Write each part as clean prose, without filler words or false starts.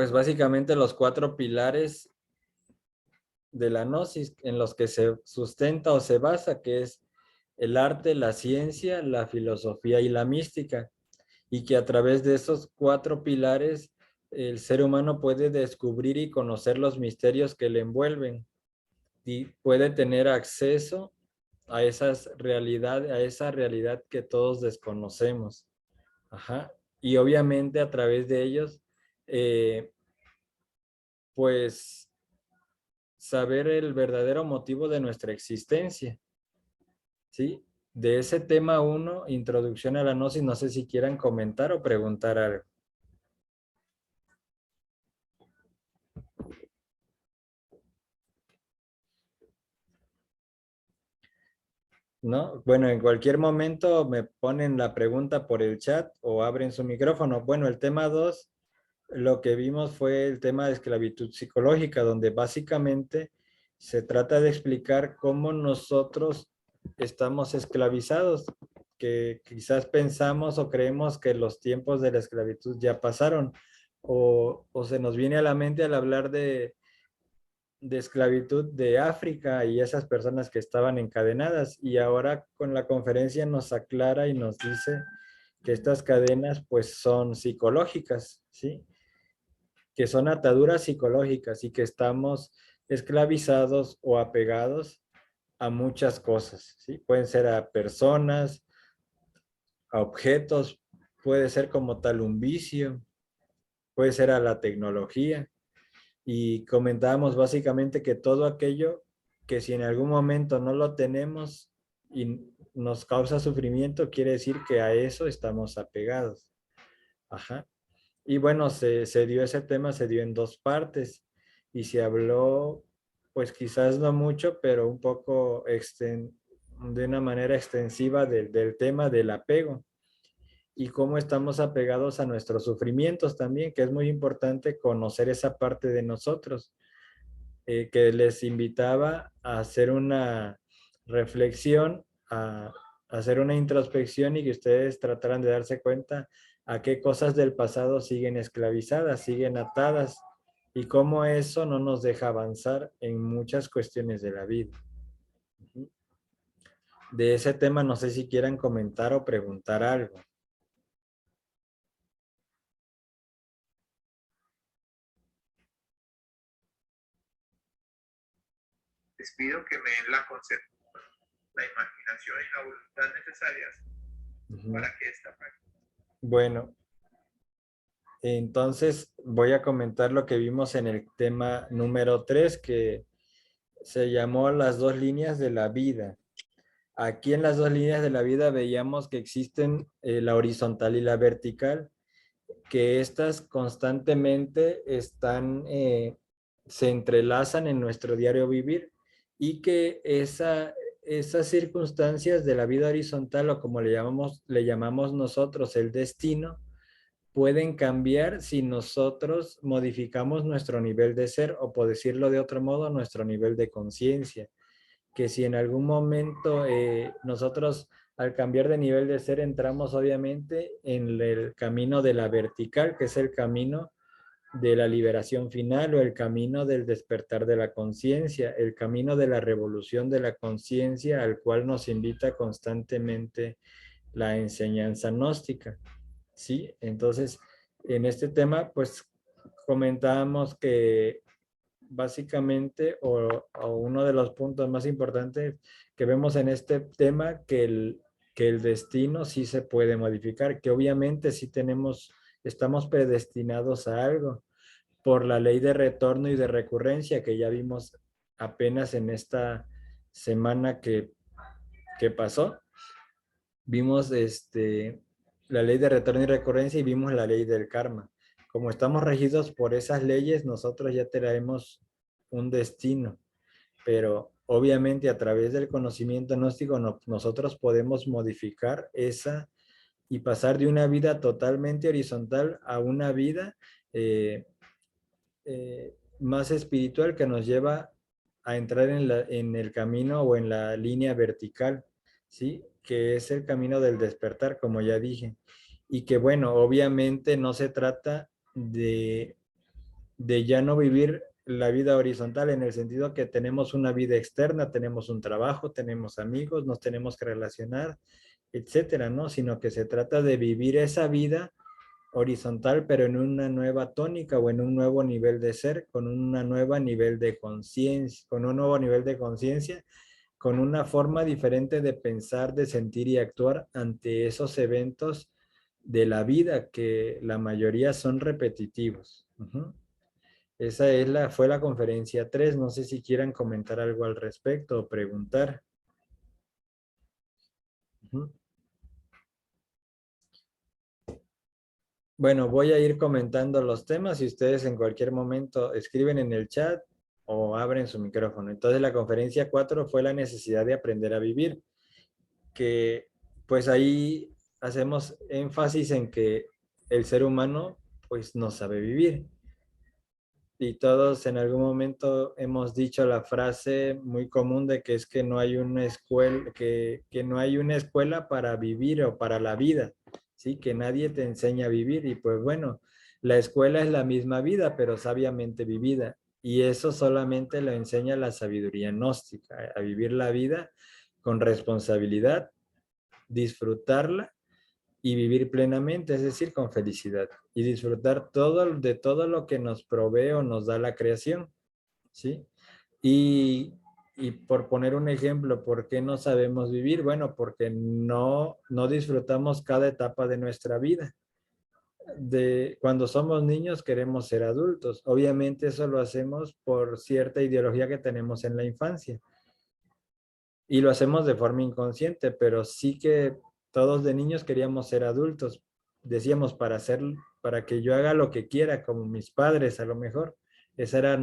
Pues básicamente los 4 pilares de la gnosis en los que se sustenta o se basa, que es el arte, la ciencia, la filosofía y la mística, y que a través de esos 4 pilares el ser humano puede descubrir y conocer los misterios que le envuelven y puede tener acceso a a esa realidad que todos desconocemos. Ajá. Y obviamente a través de ellos, eh, pues saber el verdadero motivo de nuestra existencia, ¿sí? De ese tema uno, introducción a la gnosis, no sé si quieran comentar o preguntar algo. ¿No? Bueno, en cualquier momento me ponen la pregunta por el chat o abren su micrófono. Bueno, el tema 2, lo que vimos fue el tema de esclavitud psicológica, donde básicamente se trata de explicar cómo nosotros estamos esclavizados, que quizás pensamos o creemos que los tiempos de la esclavitud ya pasaron, o se nos viene a la mente al hablar de esclavitud de África y esas personas que estaban encadenadas. Y ahora con la conferencia nos aclara y nos dice que estas cadenas pues son psicológicas, ¿sí? Que son ataduras psicológicas y que estamos esclavizados o apegados a muchas cosas, ¿sí? Pueden ser a personas, a objetos, puede ser como tal un vicio, puede ser a la tecnología. Y comentábamos básicamente que todo aquello que si en algún momento no lo tenemos y nos causa sufrimiento, quiere decir que a eso estamos apegados. Ajá. Y bueno, se dio ese tema, se dio en 2 partes y se habló, pues quizás no mucho, pero un poco de una manera extensiva del tema del apego y cómo estamos apegados a nuestros sufrimientos también, que es muy importante conocer esa parte de nosotros, que les invitaba a hacer una reflexión, a hacer una introspección y que ustedes trataran de darse cuenta a qué cosas del pasado siguen esclavizadas, siguen atadas y cómo eso no nos deja avanzar en muchas cuestiones de la vida. De ese tema no sé si quieran comentar o preguntar algo. Les pido que me den la imaginación y la voluntad necesarias para que esta práctica. Bueno, entonces voy a comentar lo que vimos en el tema número 3, que se llamó las 2 líneas de la vida. Aquí en las 2 líneas de la vida veíamos que existen la horizontal y la vertical, que estas constantemente se entrelazan en nuestro diario vivir y que esas circunstancias de la vida horizontal o como le llamamos nosotros el destino, pueden cambiar si nosotros modificamos nuestro nivel de ser o por decirlo de otro modo, nuestro nivel de conciencia. Que si en algún momento nosotros al cambiar de nivel de ser entramos obviamente en el camino de la vertical, que es el camino de la liberación final o el camino del despertar de la conciencia, el camino de la revolución de la conciencia al cual nos invita constantemente la enseñanza gnóstica. ¿Sí? Entonces, en este tema, pues comentábamos que básicamente, o uno de los puntos más importantes que vemos en este tema, que el destino sí se puede modificar, que obviamente sí estamos predestinados a algo por la ley de retorno y de recurrencia que ya vimos apenas en esta semana que pasó. Vimos la ley de retorno y recurrencia y vimos la ley del karma. Como estamos regidos por esas leyes, nosotros ya traemos un destino, pero obviamente a través del conocimiento gnóstico nosotros podemos modificar esa y pasar de una vida totalmente horizontal a una vida eh, más espiritual que nos lleva a entrar en el camino o en la línea vertical, ¿sí? Que es el camino del despertar, como ya dije. Y que bueno, obviamente no se trata de ya no vivir la vida horizontal en el sentido que tenemos una vida externa, tenemos un trabajo, tenemos amigos, nos tenemos que relacionar, etcétera, ¿no? Sino que se trata de vivir esa vida horizontal, pero en una nueva tónica o en un nuevo nivel de ser, con una nueva nivel de conciencia, con un nuevo nivel de conciencia, con una forma diferente de pensar, de sentir y actuar ante esos eventos de la vida que la mayoría son repetitivos. Esa es fue la conferencia 3. No sé si quieran comentar algo al respecto o preguntar. Bueno, voy a ir comentando los temas y ustedes en cualquier momento escriben en el chat o abren su micrófono. Entonces la conferencia 4 fue la necesidad de aprender a vivir, que pues ahí hacemos énfasis en que el ser humano pues no sabe vivir. Y todos en algún momento hemos dicho la frase muy común de que es que no hay una escuela, que no hay una escuela para vivir o para la vida, ¿sí? Que nadie te enseña a vivir. Y pues bueno, la escuela es la misma vida, pero sabiamente vivida. Y eso solamente lo enseña la sabiduría gnóstica, a vivir la vida con responsabilidad, disfrutarla y vivir plenamente, es decir, con felicidad y disfrutar de todo lo que nos provee o nos da la creación, ¿sí? Y por poner un ejemplo, ¿por qué no sabemos vivir? Bueno, porque no disfrutamos cada etapa de nuestra vida. Cuando somos niños queremos ser adultos. Obviamente eso lo hacemos por cierta ideología que tenemos en la infancia. Y lo hacemos de forma inconsciente, pero sí que todos de niños queríamos ser adultos. Decíamos para que yo haga lo que quiera, como mis padres a lo mejor. Esa era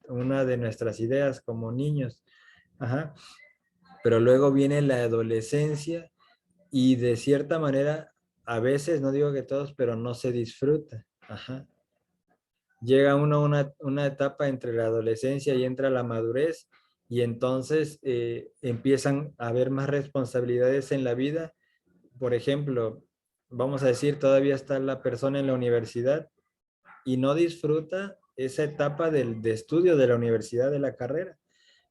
una de nuestras ideas como niños. Ajá. Pero luego viene la adolescencia y de cierta manera, a veces, no digo que todos, pero no se disfruta. Ajá. Llega uno a una etapa entre la adolescencia y entra la madurez y entonces empiezan a haber más responsabilidades en la vida. Por ejemplo, vamos a decir, todavía está la persona en la universidad y no disfruta esa etapa de estudio de la universidad, de la carrera.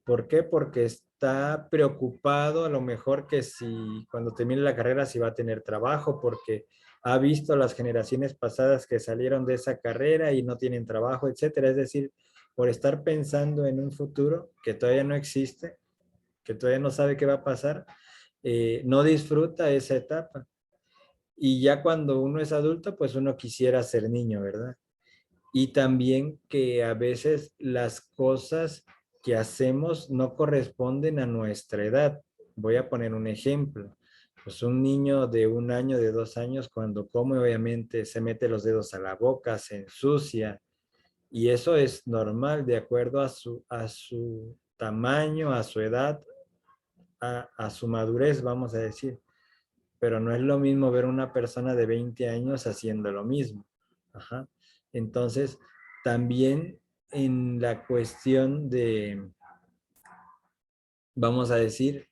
¿Por qué? Porque está preocupado a lo mejor que si cuando termine la carrera si va a tener trabajo, porque ha visto las generaciones pasadas que salieron de esa carrera y no tienen trabajo, etcétera. Es decir, por estar pensando en un futuro que todavía no existe, que todavía no sabe qué va a pasar, no disfruta esa etapa. Y ya cuando uno es adulto, pues uno quisiera ser niño, ¿verdad? Y también que a veces las cosas que hacemos no corresponden a nuestra edad. Voy a poner un ejemplo. Pues un niño de 1 año, de 2 años, cuando come, obviamente se mete los dedos a la boca, se ensucia, y eso es normal de acuerdo a su tamaño, a su edad, a su madurez, vamos a decir. Pero no es lo mismo ver una persona de 20 años haciendo lo mismo. Ajá. Entonces, también en la cuestión de, vamos a decir,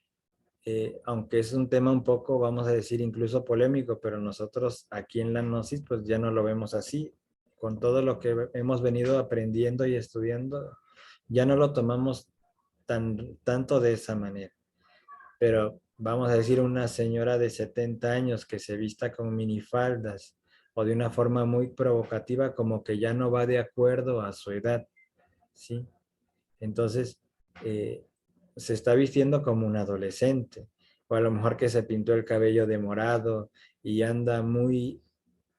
aunque es un tema un poco, vamos a decir, incluso polémico, pero nosotros aquí en la Gnosis, pues ya no lo vemos así. Con todo lo que hemos venido aprendiendo y estudiando, ya no lo tomamos tanto de esa manera. Pero vamos a decir una señora de 70 años que se vista con minifaldas o de una forma muy provocativa, como que ya no va de acuerdo a su edad, ¿sí? Entonces, eh, se está vistiendo como un adolescente, o a lo mejor que se pintó el cabello de morado y anda muy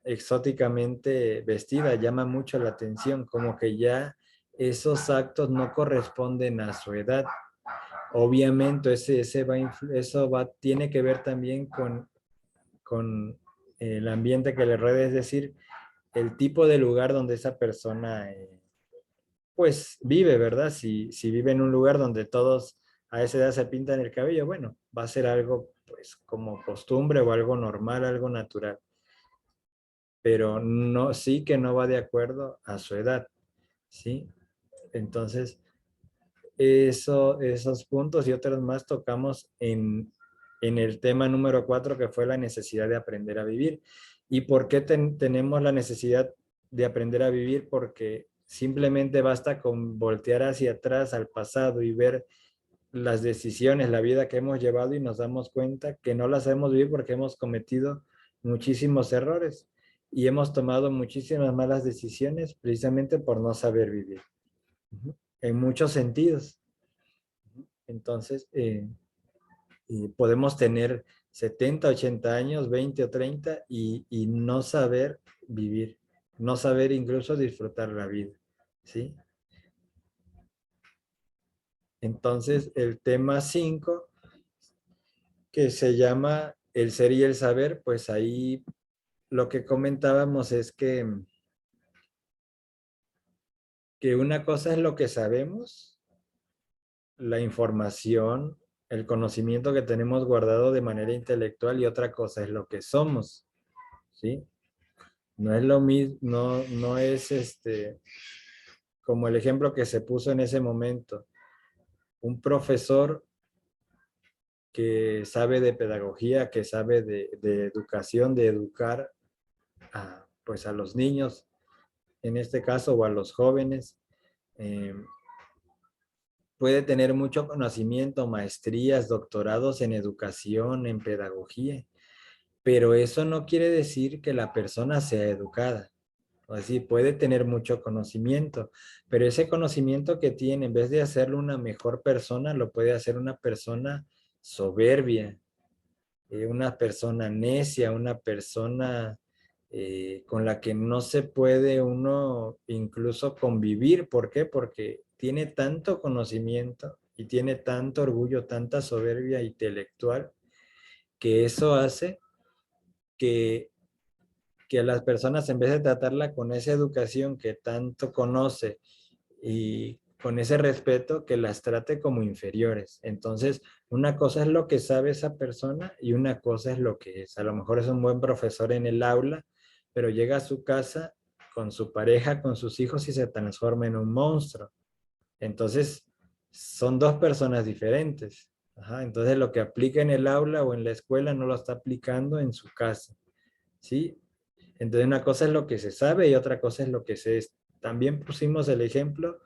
exóticamente vestida, llama mucho la atención, como que ya esos actos no corresponden a su edad. Obviamente tiene que ver también con el ambiente que le rodea, es decir, el tipo de lugar donde esa persona pues vive, ¿verdad? Si vive en un lugar donde todos a esa edad se pintan el cabello, bueno, va a ser algo pues como costumbre o algo normal, algo natural, pero no, sí que no va de acuerdo a su edad, ¿sí? Entonces, esos puntos y otros más tocamos en el tema número 4, que fue la necesidad de aprender a vivir. ¿Y por qué tenemos la necesidad de aprender a vivir? Porque simplemente basta con voltear hacia atrás al pasado y ver las decisiones, la vida que hemos llevado y nos damos cuenta que no las sabemos vivir porque hemos cometido muchísimos errores y hemos tomado muchísimas malas decisiones precisamente por no saber vivir. En muchos sentidos. Entonces, podemos tener 70, 80 años, 20 o 30 y no saber vivir, no saber incluso disfrutar la vida, ¿sí? Entonces, el tema 5, que se llama el ser y el saber, pues ahí lo que comentábamos es que una cosa es lo que sabemos, la información, el conocimiento que tenemos guardado de manera intelectual y otra cosa es lo que somos, ¿sí? No es lo mismo, no es como el ejemplo que se puso en ese momento. Un profesor que sabe de pedagogía, que sabe de educación, de educar pues a los niños, en este caso, o a los jóvenes, puede tener mucho conocimiento, maestrías, doctorados en educación, en pedagogía, pero eso no quiere decir que la persona sea educada. O decir, puede tener mucho conocimiento, pero ese conocimiento que tiene, en vez de hacerlo una mejor persona, lo puede hacer una persona soberbia, una persona necia, una persona con la que no se puede uno incluso convivir. ¿Por qué? Porque tiene tanto conocimiento y tiene tanto orgullo, tanta soberbia intelectual, que eso hace que a las personas, en vez de tratarla con esa educación que tanto conoce y con ese respeto, que las trate como inferiores. Entonces, una cosa es lo que sabe esa persona y una cosa es lo que es. A lo mejor es un buen profesor en el aula, pero llega a su casa con su pareja, con sus hijos y se transforma en un monstruo. Entonces, son dos personas diferentes. Ajá, entonces, lo que aplica en el aula o en la escuela no lo está aplicando en su casa. ¿Sí? Entonces, una cosa es lo que se sabe y otra cosa es lo que se es. También pusimos el ejemplo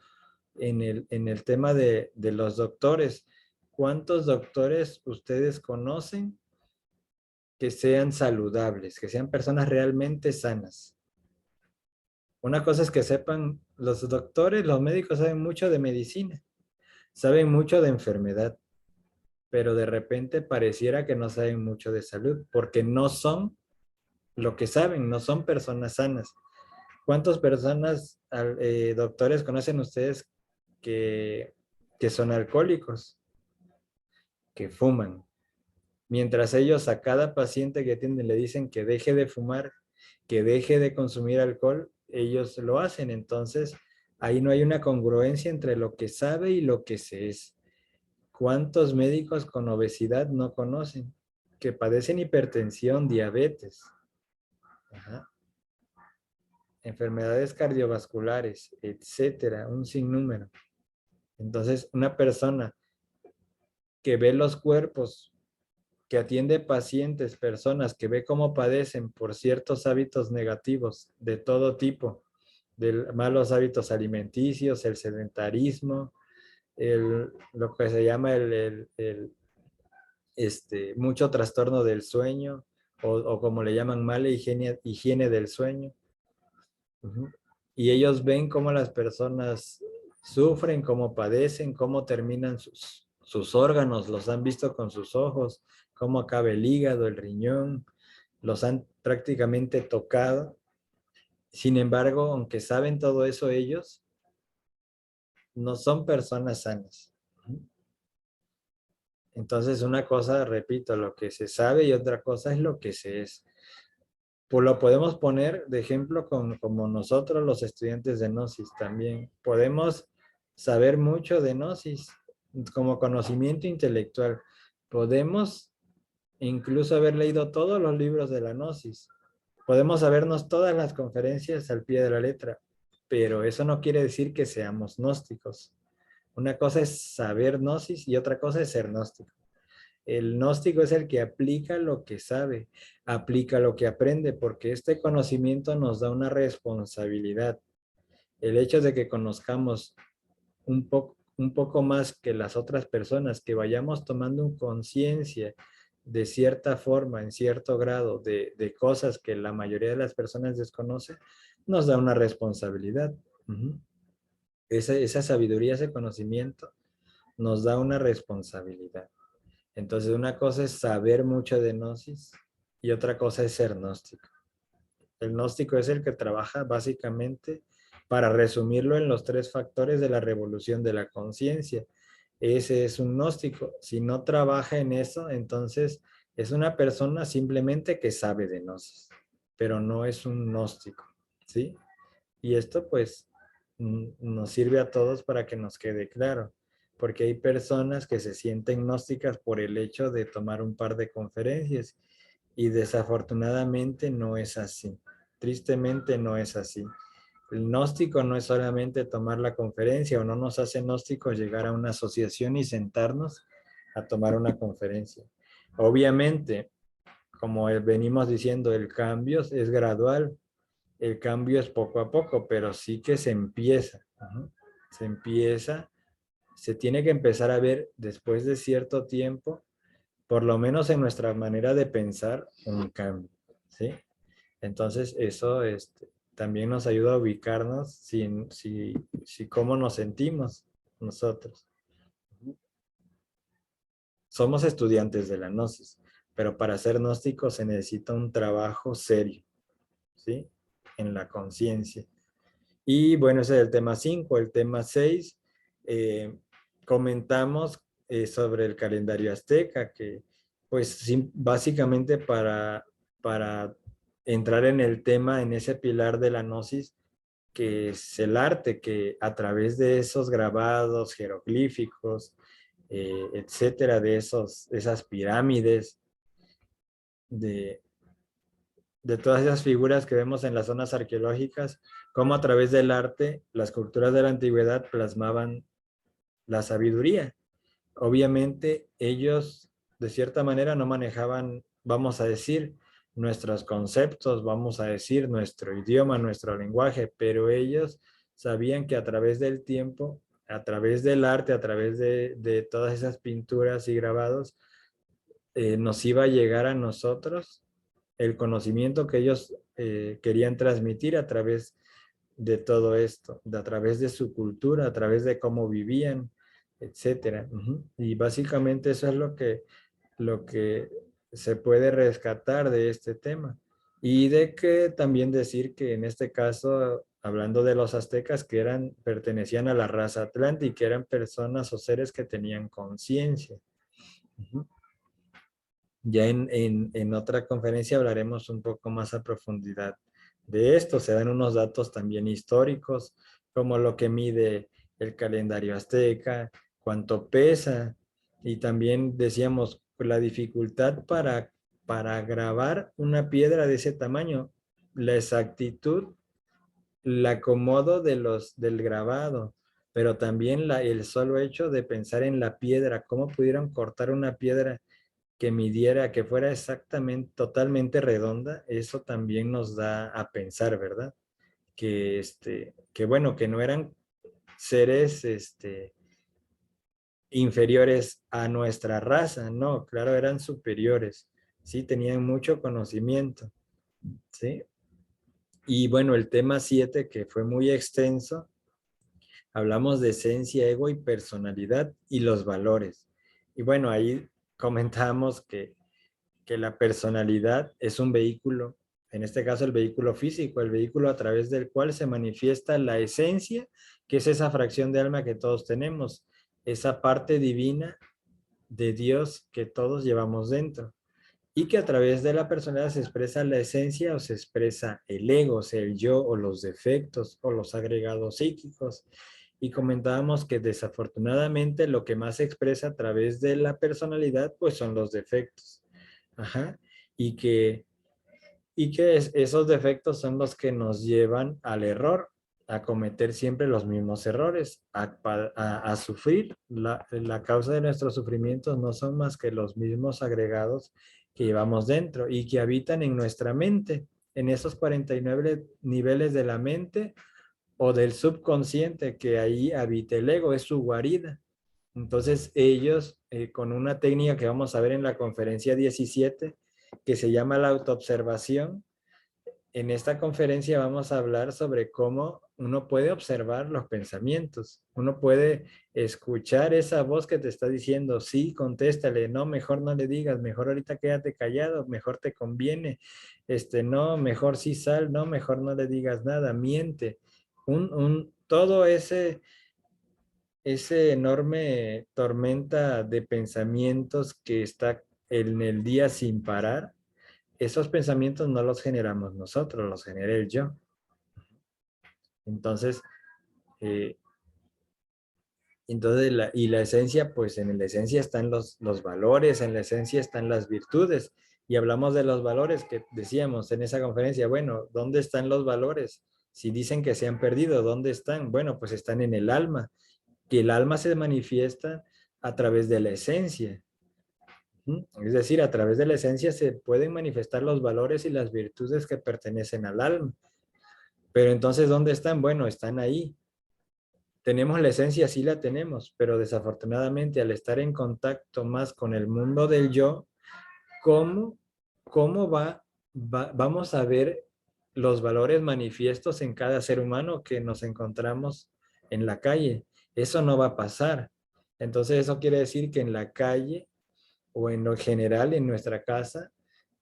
en el tema de los doctores. ¿Cuántos doctores ustedes conocen que sean saludables, que sean personas realmente sanas? Una cosa es que sepan, los doctores, los médicos saben mucho de medicina, saben mucho de enfermedad, pero de repente pareciera que no saben mucho de salud, porque no son lo que saben, no son personas sanas. ¿Cuántas personas, doctores, conocen ustedes que, que son alcohólicos, que fuman? Mientras ellos a cada paciente que atienden le dicen que deje de fumar, que deje de consumir alcohol, ellos lo hacen. Entonces, ahí no hay una congruencia entre lo que sabe y lo que se es. ¿Cuántos médicos con obesidad no conocen? Que padecen hipertensión, diabetes, ajá, enfermedades cardiovasculares, etcétera, un sinnúmero. Entonces, una persona que ve los cuerpos, que atiende pacientes, personas que ve cómo padecen por ciertos hábitos negativos de todo tipo, de malos hábitos alimenticios, el sedentarismo, lo que se llama mucho trastorno del sueño, o como le llaman mala higiene del sueño. Y ellos ven cómo las personas sufren, cómo padecen, cómo terminan sus órganos, los han visto con sus ojos, cómo acaba el hígado, el riñón, los han prácticamente tocado. Sin embargo, aunque saben todo eso ellos, no son personas sanas. Entonces, una cosa, repito, lo que se sabe y otra cosa es lo que se es. Pues lo podemos poner de ejemplo como nosotros los estudiantes de Gnosis también. Podemos saber mucho de Gnosis como conocimiento intelectual. Podemos incluso haber leído todos los libros de la Gnosis. Podemos sabernos todas las conferencias al pie de la letra, pero eso no quiere decir que seamos gnósticos. Una cosa es saber Gnosis y otra cosa es ser gnóstico. El gnóstico es el que aplica lo que sabe, aplica lo que aprende, porque este conocimiento nos da una responsabilidad. El hecho de que conozcamos un poco más que las otras personas, que vayamos tomando conciencia de cierta forma, en cierto grado, de cosas que la mayoría de las personas desconocen, nos da una responsabilidad. Esa sabiduría, ese conocimiento, nos da una responsabilidad. Entonces, una cosa es saber mucho de gnosis y otra cosa es ser gnóstico. El gnóstico es el que trabaja básicamente, para resumirlo, en los 3 factores de la revolución de la conciencia. Ese es un gnóstico. Si no trabaja en eso, entonces es una persona simplemente que sabe de gnosis, pero no es un gnóstico, ¿sí? Y esto pues nos sirve a todos para que nos quede claro, porque hay personas que se sienten gnósticas por el hecho de tomar un par de conferencias y desafortunadamente no es así. Tristemente no es así. El gnóstico no es solamente tomar la conferencia, o no nos hace gnósticos llegar a una asociación y sentarnos a tomar una conferencia. Obviamente, como venimos diciendo, el cambio es gradual, el cambio es poco a poco, pero sí que se empieza. Se empieza, se tiene que empezar a ver después de cierto tiempo, por lo menos en nuestra manera de pensar, un cambio, ¿sí? Entonces, eso también nos ayuda a ubicarnos si cómo nos sentimos nosotros. Somos estudiantes de la gnosis, pero para ser gnósticos se necesita un trabajo serio, ¿sí? En la conciencia. Y bueno, ese es el tema 5. El tema 6, comentamos sobre el calendario azteca, que pues básicamente para entrar en el tema, en ese pilar de la gnosis, que es el arte, que a través de esos grabados jeroglíficos, etcétera, de esas pirámides, de, de todas esas figuras que vemos en las zonas arqueológicas, cómo a través del arte las culturas de la antigüedad plasmaban la sabiduría. Obviamente ellos de cierta manera no manejaban, vamos a decir, nuestros conceptos, vamos a decir, nuestro idioma, nuestro lenguaje, pero ellos sabían que a través del tiempo, a través del arte, a través de todas esas pinturas y grabados, nos iba a llegar a nosotros el conocimiento que ellos querían transmitir a través de todo esto, a través de su cultura, a través de cómo vivían, etcétera. Y básicamente eso es lo que se puede rescatar de este tema. Y de que también decir que en este caso, hablando de los aztecas, que pertenecían a la raza atlántica, eran personas o seres que tenían conciencia. Ya en otra conferencia hablaremos un poco más a profundidad de esto. Se dan unos datos también históricos, como lo que mide el calendario azteca, cuánto pesa, y también decíamos la dificultad para grabar una piedra de ese tamaño, la exactitud, el acomodo del grabado, pero también el solo hecho de pensar en la piedra, cómo pudieron cortar una piedra que midiera, que fuera exactamente, totalmente redonda. Eso también nos da a pensar, ¿verdad? Que bueno, que no eran seres, inferiores a nuestra raza, no, claro, eran superiores, sí, tenían mucho conocimiento, sí. Y bueno, el tema 7, que fue muy extenso, hablamos de esencia, ego y personalidad y los valores. Y bueno, ahí comentamos que la personalidad es un vehículo, en este caso el vehículo físico, el vehículo a través del cual se manifiesta la esencia, que es esa fracción de alma que todos tenemos, esa parte divina de Dios que todos llevamos dentro. Y que a través de la personalidad se expresa la esencia o se expresa el ego, o sea, el yo o los defectos o los agregados psíquicos. Y comentábamos que desafortunadamente lo que más se expresa a través de la personalidad pues son los defectos. Ajá. Y que esos defectos son los que nos llevan al error, a cometer siempre los mismos errores, a sufrir. La causa de nuestros sufrimientos no son más que los mismos agregados que llevamos dentro y que habitan en nuestra mente, en esos 49 niveles de la mente, o del subconsciente, que ahí habita el ego, es su guarida. Entonces ellos, con una técnica que vamos a ver en la conferencia 17, que se llama la autoobservación, en esta conferencia vamos a hablar sobre cómo uno puede observar los pensamientos. Uno puede escuchar esa voz que te está diciendo, sí, contéstale, no, mejor no le digas, mejor ahorita quédate callado, mejor te conviene, no, mejor sí sal, no, mejor no le digas nada, miente. Todo ese enorme tormenta de pensamientos que está en el día sin parar, esos pensamientos no los generamos nosotros, los genera el yo. Entonces, eh, y la esencia, pues en la esencia están los valores, en la esencia están las virtudes. Y hablamos de los valores que decíamos en esa conferencia. Bueno, ¿dónde están los valores? Si dicen que se han perdido, ¿dónde están? Bueno, pues están en el alma. Que el alma se manifiesta a través de la esencia. Es decir, a través de la esencia se pueden manifestar los valores y las virtudes que pertenecen al alma. Pero entonces, ¿dónde están? Bueno, están ahí. Tenemos la esencia, sí la tenemos, pero desafortunadamente al estar en contacto más con el mundo del yo, ¿cómo, vamos a ver los valores manifiestos en cada ser humano que nos encontramos en la calle? Eso no va a pasar. Entonces eso quiere decir que en la calle o en lo general en nuestra casa,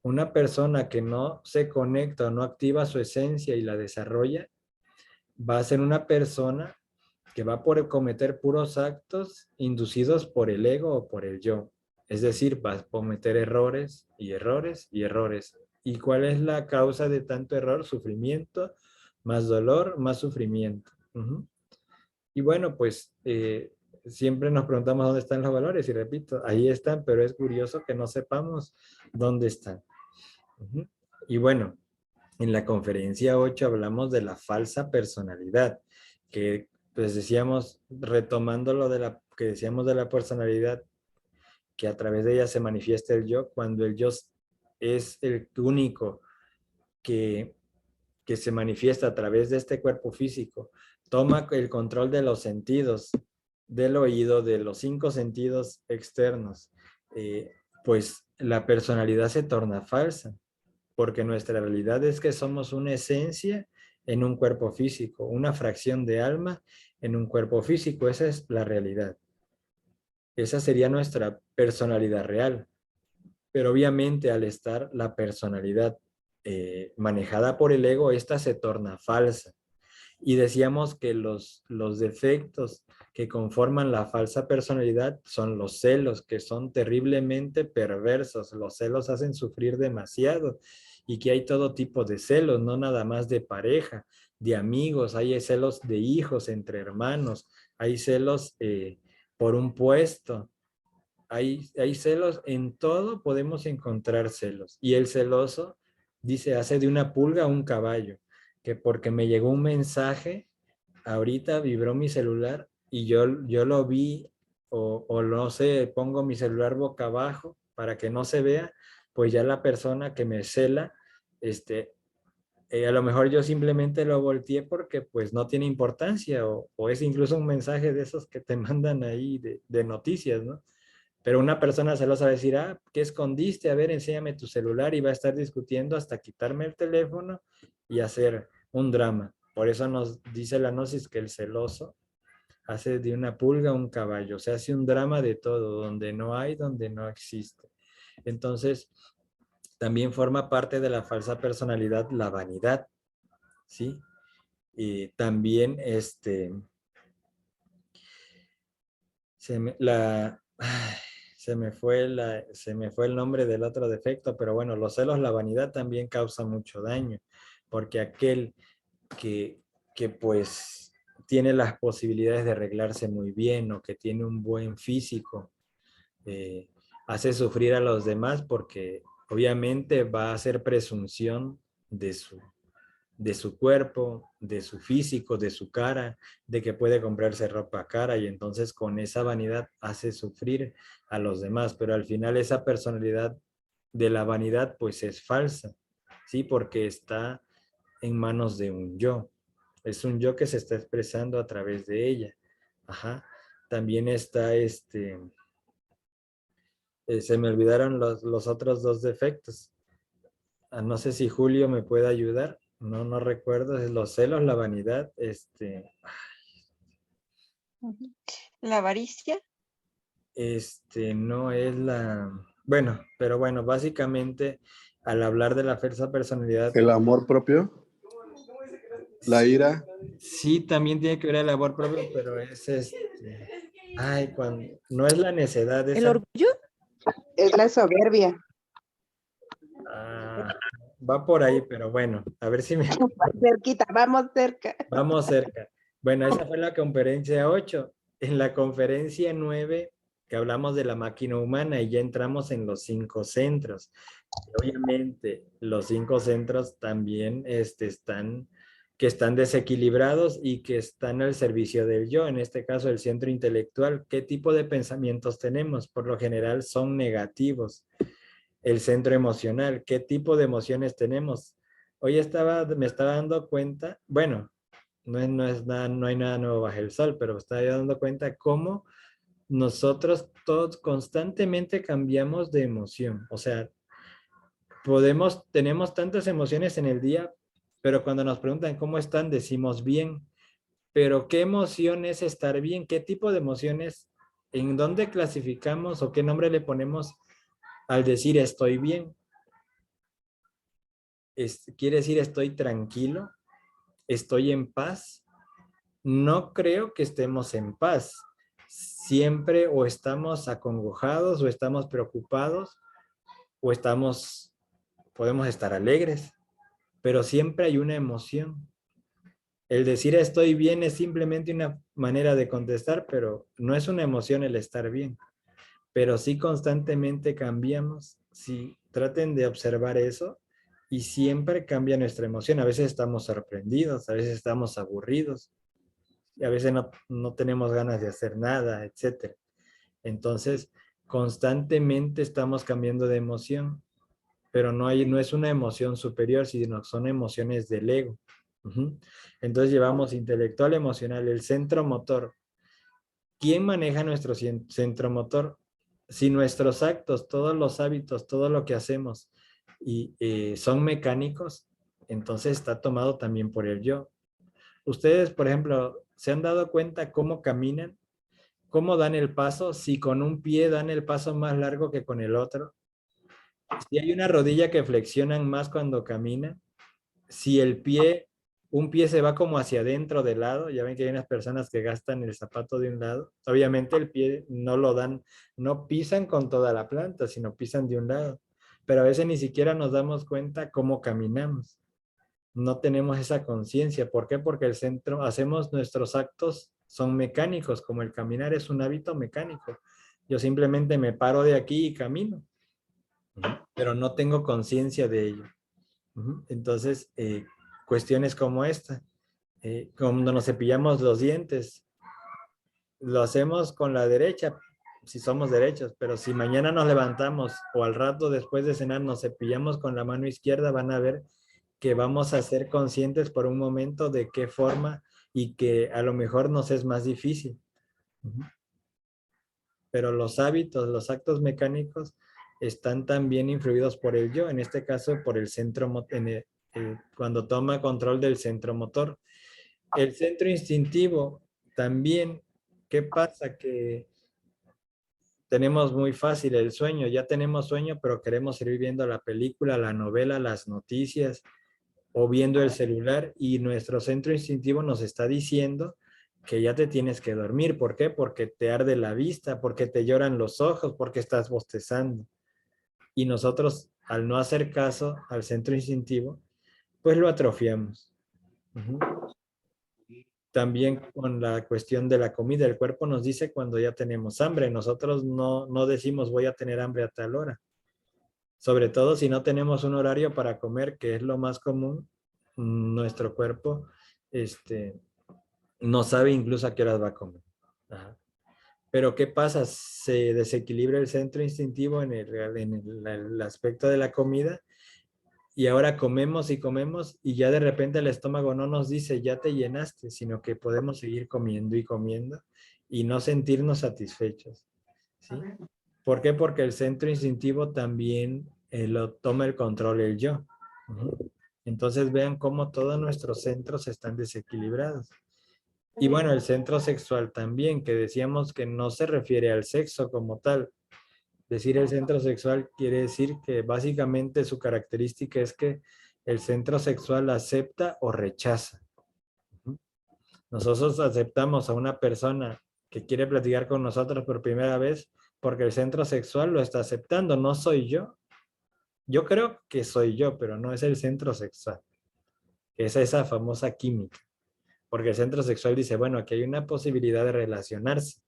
una persona que no se conecta o no activa su esencia y la desarrolla, va a ser una persona que va a cometer puros actos inducidos por el ego o por el yo. Es decir, va a cometer errores y errores y errores. ¿Y cuál es la causa de tanto error? Sufrimiento, más dolor, más sufrimiento. Y bueno, pues siempre nos preguntamos dónde están los valores y repito, ahí están, pero es curioso que no sepamos dónde están. Y bueno, en la conferencia 8 hablamos de la falsa personalidad, que pues decíamos, retomando lo de la que decíamos de la personalidad, que a través de ella se manifiesta el yo, cuando el yo es el único que, que se manifiesta a través de este cuerpo físico, toma el control de los sentidos, del oído, de los 5 sentidos externos, pues la personalidad se torna falsa, porque nuestra realidad es que somos una esencia en un cuerpo físico, una fracción de alma en un cuerpo físico. Esa es la realidad. Esa sería nuestra personalidad real. Pero obviamente al estar la personalidad manejada por el ego, esta se torna falsa. Y decíamos que los defectos que conforman la falsa personalidad son los celos, que son terriblemente perversos. Los celos hacen sufrir demasiado y que hay todo tipo de celos, no nada más de pareja, de amigos, hay celos de hijos entre hermanos, hay celos por un puesto, hay celos, en todo podemos encontrar celos. Y el celoso, dice, hace de una pulga un caballo, que porque me llegó un mensaje, ahorita vibró mi celular y yo lo vi o no sé, pongo mi celular boca abajo para que no se vea, pues ya la persona que me cela, a lo mejor yo simplemente lo volteé porque pues no tiene importancia o es incluso un mensaje de esos que te mandan ahí de noticias, ¿no? Pero una persona celosa va a decir, ah, ¿qué escondiste? A ver, enséñame tu celular y va a estar discutiendo hasta quitarme el teléfono y hacer un drama. Por eso nos dice la gnosis que el celoso hace de una pulga un caballo, o sea, hace un drama de todo, donde no hay, donde no existe. Entonces, también forma parte de la falsa personalidad la vanidad, ¿sí? Y también, se me fue el nombre del otro defecto, pero bueno, los celos, la vanidad también causa mucho daño, porque aquel que, que pues tiene las posibilidades de arreglarse muy bien o que tiene un buen físico, eh, hace sufrir a los demás porque obviamente va a hacer presunción de su cuerpo, de su físico, de su cara, de que puede comprarse ropa cara y entonces con esa vanidad hace sufrir a los demás, pero al final esa personalidad de la vanidad pues es falsa, ¿sí? Porque está en manos de un yo. Es un yo que se está expresando a través de ella. Ajá. También está se me olvidaron los otros dos defectos. No sé si Julio me puede ayudar. No, no recuerdo. Es los celos, la vanidad, Ujú. La avaricia. no es la... Bueno, pero bueno, básicamente al hablar de la falsa personalidad, El amor propio, la ira. sí también tiene que ver el amor propio, pero es ay, cuando no es la necedad, El orgullo. Es la soberbia. ah, va por ahí, pero bueno, a ver si me Cerquita, vamos cerca. vamos cerca. Bueno, esa fue la conferencia 8. En la conferencia 9, que hablamos de la máquina humana y ya entramos en los 5 centros. Obviamente, los 5 centros también están desequilibrados y que están al servicio del yo, en este caso el centro intelectual. ¿Qué tipo de pensamientos tenemos? Por lo general son negativos. El centro emocional, ¿qué tipo de emociones tenemos? Hoy me estaba dando cuenta, bueno, no es nada, no hay nada nuevo bajo el sol, pero me estaba dando cuenta cómo nosotros todos constantemente cambiamos de emoción. O sea, tenemos tantas emociones en el día, pero cuando nos preguntan cómo están, decimos bien. Pero ¿qué emoción es estar bien? ¿Qué tipo de emociones? ¿En dónde clasificamos o qué nombre le ponemos al decir estoy bien? ¿Quiere decir estoy tranquilo? ¿Estoy en paz? No creo que estemos en paz. Siempre o estamos acongojados o estamos preocupados o podemos estar alegres, pero siempre hay una emoción. El decir estoy bien es simplemente una manera de contestar, pero no es una emoción el estar bien. Pero sí constantemente cambiamos. Sí, traten de observar eso y siempre cambia nuestra emoción. A veces estamos sorprendidos, a veces estamos aburridos y a veces no tenemos ganas de hacer nada, etcétera. Entonces, constantemente estamos cambiando de emoción, pero no es una emoción superior, sino son emociones del ego. Entonces llevamos intelectual, emocional, el centro motor. ¿Quién maneja nuestro centro motor? Si nuestros actos, todos los hábitos, todo lo que hacemos son mecánicos, entonces está tomado también por el yo. Ustedes, por ejemplo, ¿se han dado cuenta cómo caminan? ¿Cómo dan el paso? Si con un pie dan el paso más largo que con el otro. Si hay una rodilla que flexionan más cuando caminan. Si un pie se va como hacia adentro del lado, ya ven que hay unas personas que gastan el zapato de un lado, obviamente el pie no lo dan, no pisan con toda la planta, sino pisan de un lado, pero a veces ni siquiera nos damos cuenta cómo caminamos, no tenemos esa conciencia. ¿Por qué? Porque hacemos nuestros actos, son mecánicos, como el caminar es un hábito mecánico. Yo simplemente me paro de aquí y camino, pero no tengo conciencia de ello. Entonces, cuestiones como esta, cuando nos cepillamos los dientes, lo hacemos con la derecha, si somos derechos, pero si mañana nos levantamos o al rato después de cenar nos cepillamos con la mano izquierda, van a ver que vamos a ser conscientes por un momento de qué forma y que a lo mejor nos es más difícil. Pero los hábitos, los actos mecánicos están también influidos por el yo, en este caso por el centro, cuando toma control del centro motor. El centro instintivo también, ¿qué pasa? Que tenemos muy fácil el sueño, ya tenemos sueño, pero queremos seguir viendo la película, la novela, las noticias o viendo el celular y nuestro centro instintivo nos está diciendo que ya te tienes que dormir. ¿Por qué? Porque te arde la vista, porque te lloran los ojos, porque estás bostezando. Y nosotros, al no hacer caso al centro instintivo, pues lo atrofiamos. También con la cuestión de la comida, el cuerpo nos dice cuando ya tenemos hambre, nosotros no decimos voy a tener hambre a tal hora. Sobre todo si no tenemos un horario para comer, que es lo más común, nuestro cuerpo no sabe incluso a qué horas va a comer. Ajá. Pero ¿qué pasa? Se desequilibra el centro instintivo en el aspecto de la comida y ahora comemos y comemos y ya de repente el estómago no nos dice ya te llenaste, sino que podemos seguir comiendo y comiendo y no sentirnos satisfechos, ¿sí? ¿Por qué? Porque el centro instintivo también lo toma el control el yo. Entonces vean cómo todos nuestros centros están desequilibrados. Y bueno, el centro sexual también, que decíamos que no se refiere al sexo como tal. Decir el centro sexual quiere decir que básicamente su característica es que el centro sexual acepta o rechaza. Nosotros aceptamos a una persona que quiere platicar con nosotros por primera vez porque el centro sexual lo está aceptando, no soy yo. Yo creo que soy yo, pero no es el centro sexual. Es esa famosa química. Porque el centro sexual dice, bueno, aquí hay una posibilidad de relacionarse.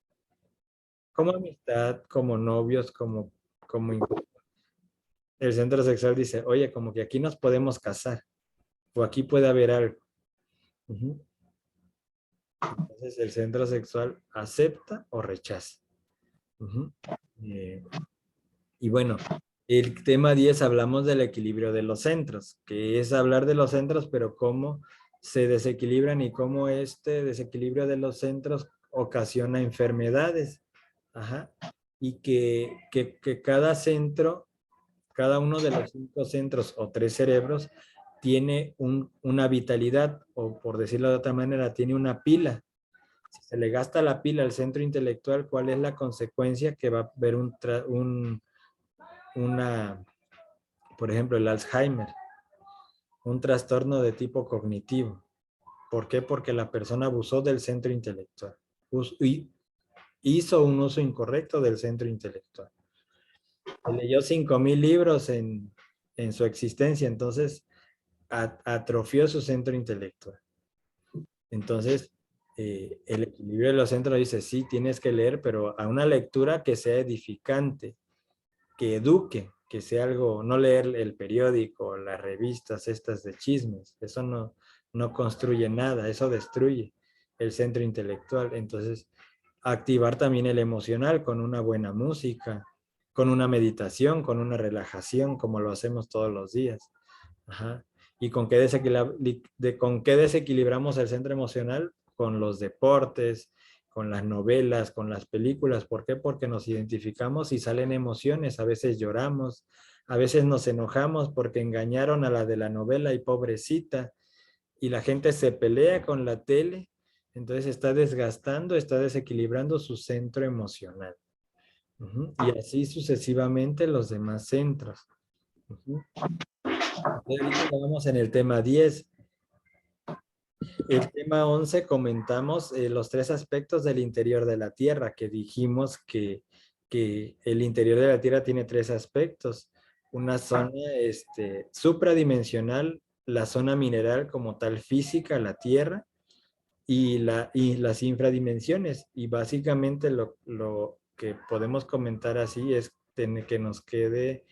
Como amistad, como novios, como el centro sexual dice, oye, como que aquí nos podemos casar. O aquí puede haber algo. Entonces el centro sexual acepta o rechaza. Y bueno, el tema 10 hablamos del equilibrio de los centros, que es hablar de los centros, pero cómo se desequilibran y cómo este desequilibrio de los centros ocasiona enfermedades. Y que cada centro, cada uno de los 5 centros o 3 cerebros tiene una vitalidad, o por decirlo de otra manera, tiene una pila. Si se le gasta la pila al centro intelectual, ¿cuál es la consecuencia? Que va a haber por ejemplo, el Alzheimer, un trastorno de tipo cognitivo. ¿Por qué? Porque la persona abusó del centro intelectual y hizo un uso incorrecto del centro intelectual. Leyó 5,000 libros en su existencia, entonces atrofió su centro intelectual. Entonces, el equilibrio de los centros dice, sí, tienes que leer, pero a una lectura que sea edificante, que eduque, que sea algo, no leer el periódico, las revistas estas de chismes, eso no construye nada, eso destruye el centro intelectual. Entonces, activar también el emocional con una buena música, con una meditación, con una relajación, como lo hacemos todos los días. ¿Y con qué desequilibramos el centro emocional? Con los deportes, con las novelas, con las películas. ¿Por qué? Porque nos identificamos y salen emociones. A veces lloramos, a veces nos enojamos porque engañaron a la de la novela y pobrecita. Y la gente se pelea con la tele. Entonces está desgastando, está desequilibrando su centro emocional. Y así sucesivamente los demás centros. Ahorita vamos en el tema 10. El tema 11 comentamos los 3 aspectos del interior de la Tierra, que dijimos que el interior de la Tierra tiene 3 aspectos. Una zona supradimensional, la zona mineral como tal física, la Tierra, y las infradimensiones. Y básicamente lo que podemos comentar así es que nos quede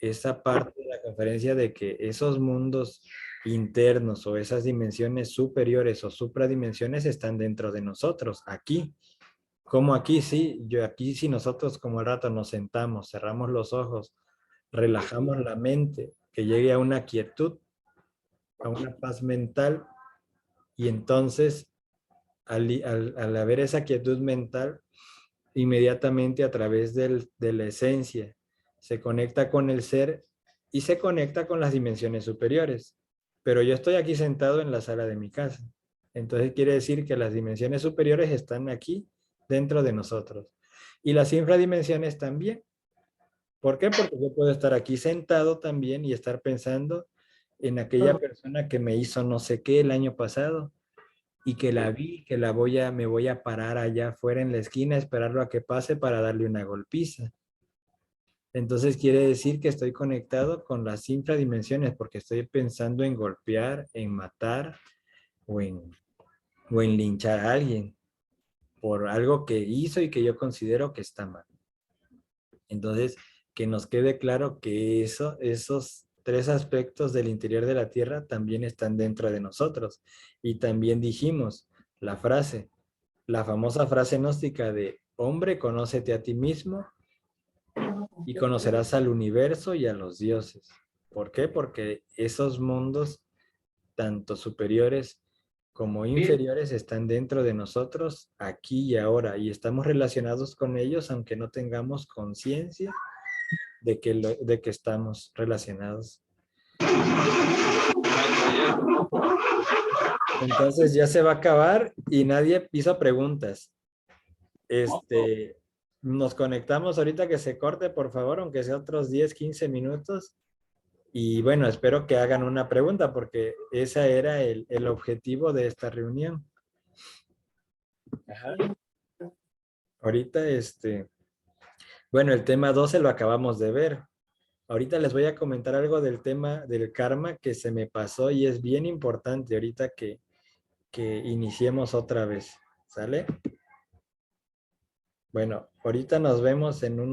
esa parte de la conferencia de que esos mundos internos o esas dimensiones superiores o supradimensiones están dentro de nosotros, aquí. Como aquí sí, aquí sí nosotros como al rato nos sentamos, cerramos los ojos, relajamos la mente, que llegue a una quietud, a una paz mental, y entonces al haber esa quietud mental, inmediatamente a través de la esencia, se conecta con el ser y se conecta con las dimensiones superiores. Pero yo estoy aquí sentado en la sala de mi casa. Entonces quiere decir que las dimensiones superiores están aquí dentro de nosotros. Y las infradimensiones también. ¿Por qué? Porque yo puedo estar aquí sentado también y estar pensando en aquella persona que me hizo no sé qué el año pasado y que la vi, que me voy a parar allá afuera en la esquina, esperarlo a que pase para darle una golpiza. Entonces quiere decir que estoy conectado con las infradimensiones porque estoy pensando en golpear, en matar o en linchar a alguien por algo que hizo y que yo considero que está mal. Entonces, que nos quede claro que esos 3 aspectos del interior de la Tierra también están dentro de nosotros. Y también dijimos la famosa frase gnóstica de hombre, conócete a ti mismo y conocerás al universo y a los dioses. ¿Por qué? Porque esos mundos, tanto superiores como inferiores, están dentro de nosotros aquí y ahora, y estamos relacionados con ellos aunque no tengamos conciencia de que estamos relacionados. Entonces ya se va a acabar y nadie hizo preguntas. Nos conectamos ahorita que se corte, por favor, aunque sea otros 10, 15 minutos. Y bueno, espero que hagan una pregunta porque ese era el objetivo de esta reunión. Ajá. Ahorita, bueno, el tema 12 lo acabamos de ver. Ahorita les voy a comentar algo del tema del karma que se me pasó y es bien importante ahorita que iniciemos otra vez. ¿Sale? Bueno, ahorita nos vemos en unos